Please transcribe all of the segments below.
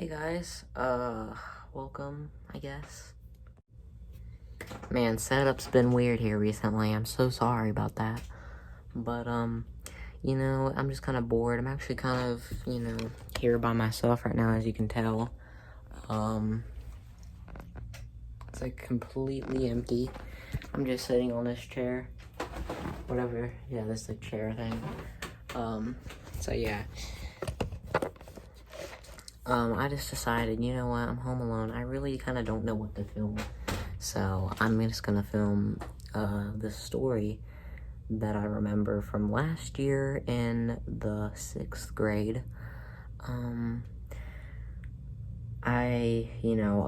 Hey guys, welcome, I guess. Man, setup's been weird here recently. I'm so sorry about that. But, I'm just kind of bored. I'm actually kind of, here by myself right now, as you can tell. It's like completely empty. I'm just sitting on this chair. Whatever, yeah, this like chair thing. So yeah. I just decided, you know what, I'm home alone. I really kind of don't know what to film. So I'm just gonna film this story that I remember from last year in the 6th grade. Of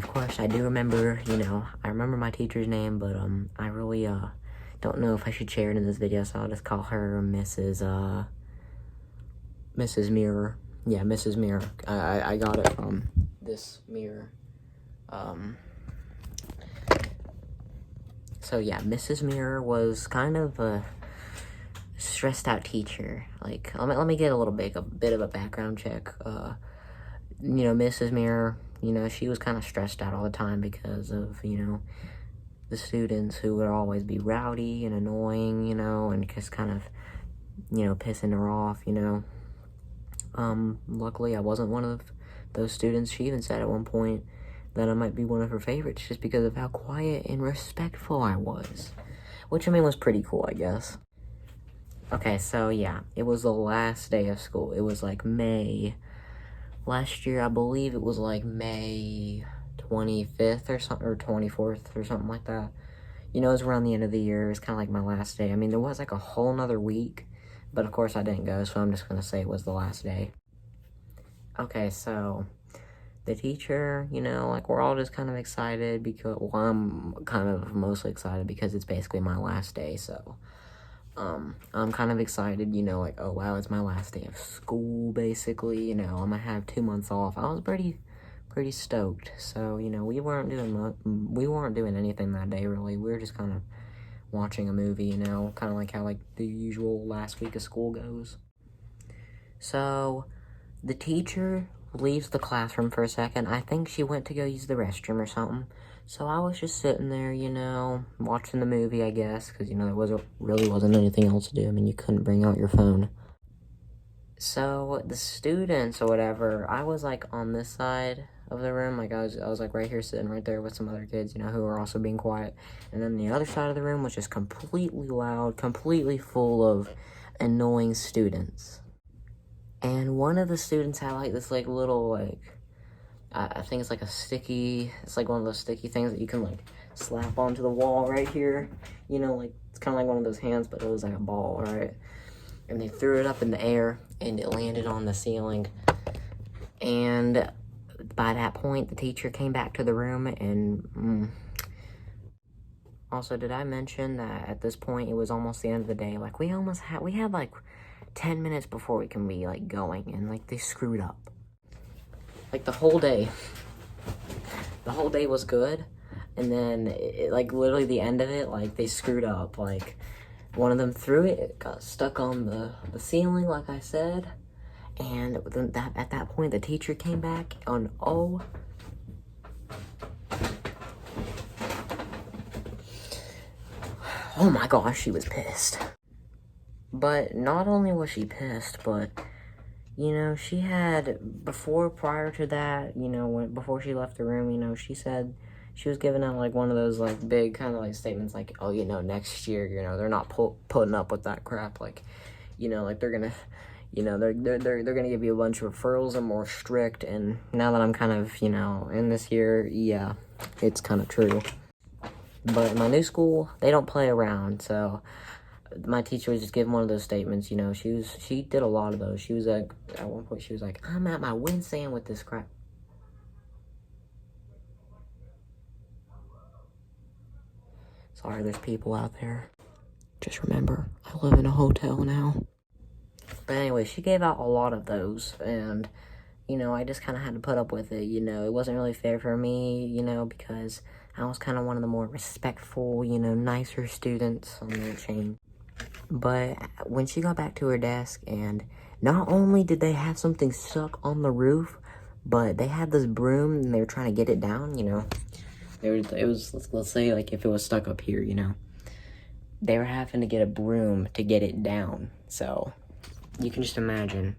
course I do remember, I remember my teacher's name, but I really don't know if I should share it in this video, so I'll just call her Mrs. Mirror. Yeah, Mrs. Mirror. I got it from this mirror. So yeah, Mrs. Mirror was kind of a stressed out teacher. Like, let me get a bit of a background check. Mrs. Mirror, she was kind of stressed out all the time because of, the students who would always be rowdy and annoying, and just kind of, pissing her off, Luckily I wasn't one of those students. She even said at one point that I might be one of her favorites just because of how quiet and respectful I was. Which, was pretty cool, I guess. Okay, so yeah, it was the last day of school. It was like May. Last year, I believe it was like May 25th or something, or 24th or something like that. It was around the end of the year. It was kind of like my last day. There was like a whole nother week, but of course I didn't go, so I'm just going to say it was the last day. Okay, so the teacher, we're all just kind of excited because, well, I'm kind of mostly excited because it's basically my last day, so, I'm kind of excited, oh wow, it's my last day of school, basically, I'm gonna have 2 months off. I was pretty stoked, so, we weren't doing anything that day, really. We were just kind of watching a movie, kind of like how, the usual last week of school goes. So, the teacher leaves the classroom for a second. I think she went to go use the restroom or something. So I was just sitting there, watching the movie, I guess, because, there really wasn't anything else to do. You couldn't bring out your phone. So the students or whatever, I was, on this side of the room. I was, right here sitting right there with some other kids, who were also being quiet. And then the other side of the room was just completely loud, completely full of annoying students. And one of the students had, this, little, I think it's, it's, one of those sticky things that you can, slap onto the wall right here. It's kind of like one of those hands, but it was like a ball, right? And they threw it up in the air, and it landed on the ceiling. And by that point, the teacher came back to the room, and, Also, did I mention that at this point, it was almost the end of the day? We had 10 minutes before we can be, going, and, they screwed up. The whole day was good, and then, literally the end of it, they screwed up. One of them threw it, it got stuck on the ceiling, like I said, and then at that point, the teacher came back, and oh my gosh, she was pissed. But not only was she pissed, but, she had, prior to that, before she left the room, she said, she was giving out, one of those, big kind of, statements, oh, next year, they're not putting up with that crap, they're gonna, they're gonna give you a bunch of referrals and more strict, and now that I'm kind of, in this year, yeah, it's kind of true. But in my new school, they don't play around, so my teacher was just giving one of those statements, she did a lot of those. She was at one point, she was like, I'm at my wit's end with this crap. Sorry, there's people out there. Just remember, I live in a hotel now. But anyway, she gave out a lot of those, and, I just kind of had to put up with it, It wasn't really fair for me, because I was kind of one of the more respectful, nicer students on the chain. But when she got back to her desk, and not only did they have something stuck on the roof, But they had this broom, and they were trying to get it down, you know. It was, let's say, like, if it was stuck up here, you know. They were having to get a broom to get it down. So, you can just imagine.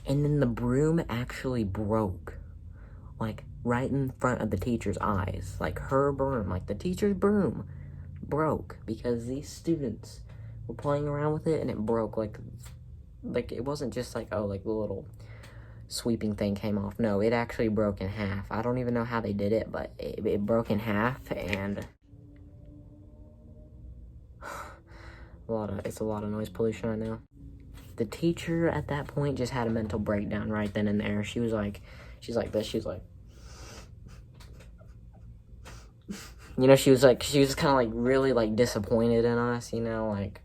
And then the broom actually broke. Like, right in front of the teacher's eyes. Like, her broom, like, the teacher's broom broke. Because these students were playing around with it, and it broke. Like, it wasn't just like, oh, like, the little sweeping thing came off. No, it actually broke in half. I don't even know how they did it, but it broke in half, and it's a lot of noise pollution right now. The teacher at that point just had a mental breakdown right then and there. She's like this, she's like, you know, she was kind of like really like disappointed in us, you know, like,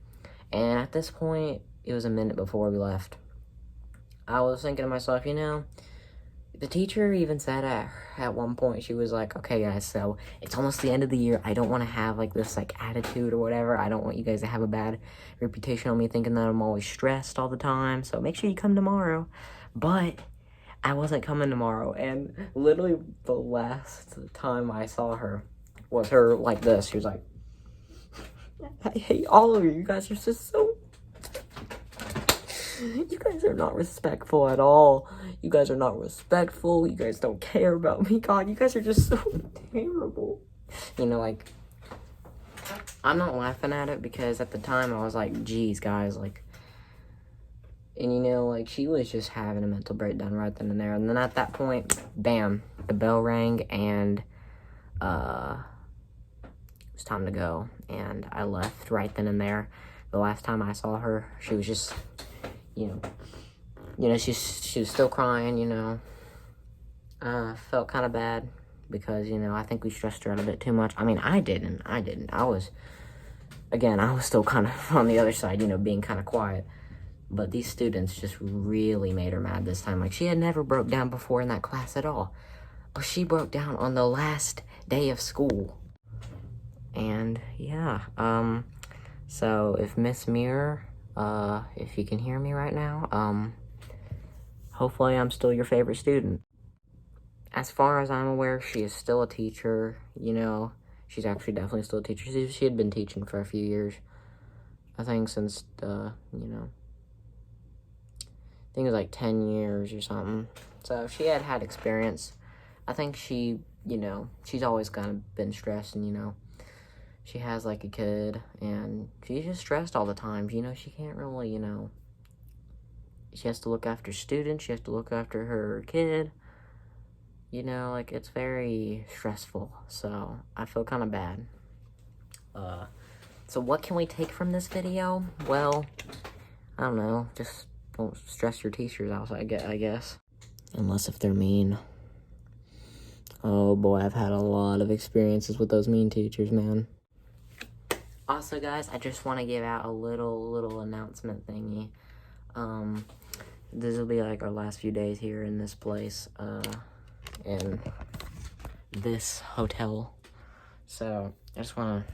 and at this point, it was a minute before we left. I was thinking to myself, you know, the teacher even said at one point, she was like, okay, guys, so it's almost the end of the year. I don't want to have, like, this, like, attitude or whatever. I don't want you guys to have a bad reputation on me thinking that I'm always stressed all the time. So make sure you come tomorrow. But I wasn't coming tomorrow. And literally the last time I saw her was her like this. She was like, I hate all of you. You guys are just so... You guys are not respectful at all. You guys are not respectful. You guys don't care about me. God, you guys are just so terrible. You know, like, I'm not laughing at it because at the time I was like, geez, guys, like, and you know, like, she was just having a mental breakdown right then and there. And then at that point, bam, the bell rang and, it was time to go. And I left right then and there. The last time I saw her, she was just... You know, she was still crying, you know. Felt kind of bad because, you know, I think we stressed her out a bit too much. I mean, I didn't. I was still kind of on the other side, you know, being kind of quiet. But these students just really made her mad this time. Like, she had never broke down before in that class at all. But she broke down on the last day of school. And, yeah, so if Miss Mirror... if you can hear me right now, hopefully I'm still your favorite student. As far as I'm aware, she is still a teacher, you know, she's actually definitely still a teacher. She had been teaching for a few years, I think since, you know, I think it was like 10 years or something, so she had experience. I think she, you know, she's always kind of been stressed, and, you know, she has, like, a kid, and she's just stressed all the time. You know, she can't really, you know... She has to look after students. She has to look after her kid. You know, like, it's very stressful. So, I feel kind of bad. So what can we take from this video? Well, I don't know. Just don't stress your teachers out, I guess. Unless if they're mean. Oh, boy, I've had a lot of experiences with those mean teachers, man. Also, guys, I just want to give out a little announcement thingy. This will be like our last few days here in this place, in this hotel. So I just wanna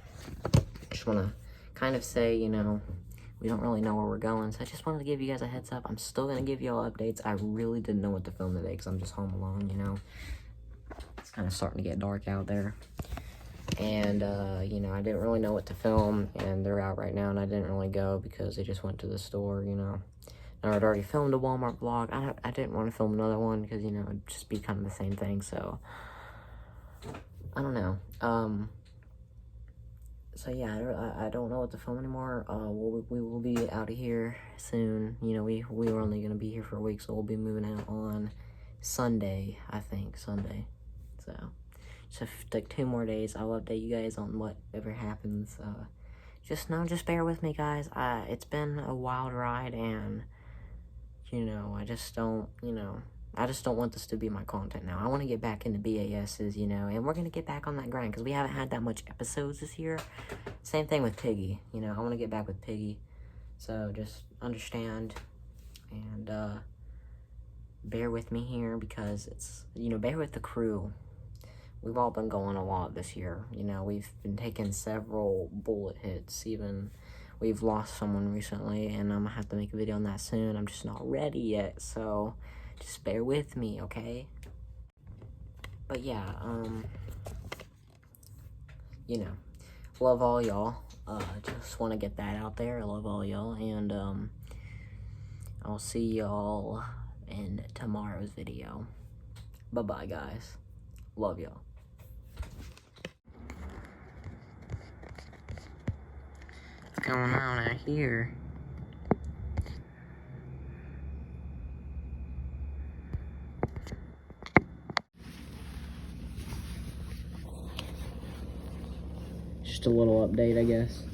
kind of say, you know, we don't really know where we're going. So I just wanted to give you guys a heads up. I'm still gonna give you all updates. I really didn't know what to film today because I'm just home alone, you know. It's kind of starting to get dark out there. And, you know, I didn't really know what to film, and they're out right now, and I didn't really go because they just went to the store, you know. And I'd already filmed a Walmart vlog. I didn't want to film another one because, you know, it'd just be kind of the same thing, so. I don't know. So, yeah, I don't know what to film anymore. We will be out of here soon. You know, we were only going to be here for a week, so we'll be moving out on Sunday, I think, Sunday. So like 2 more days, I'll update you guys on whatever happens. Just bear with me, guys. It's been a wild ride, and, you know, I just don't want this to be my content now. I want to get back into BASs, you know, and we're going to get back on that grind, because we haven't had that much episodes this year. Same thing with Piggy, you know, I want to get back with Piggy. So, just understand, and, bear with me here, because it's, you know, bear with the crew. We've all been going a lot this year, you know, we've been taking several bullet hits, even we've lost someone recently, and I'm gonna have to make a video on that soon. I'm just not ready yet, so just bear with me, okay? But yeah, you know, love all y'all. Just want to get that out there. I love all y'all, and I'll see y'all in tomorrow's video. Bye-bye, guys. Love y'all. What's going on out here? Just a little update, I guess.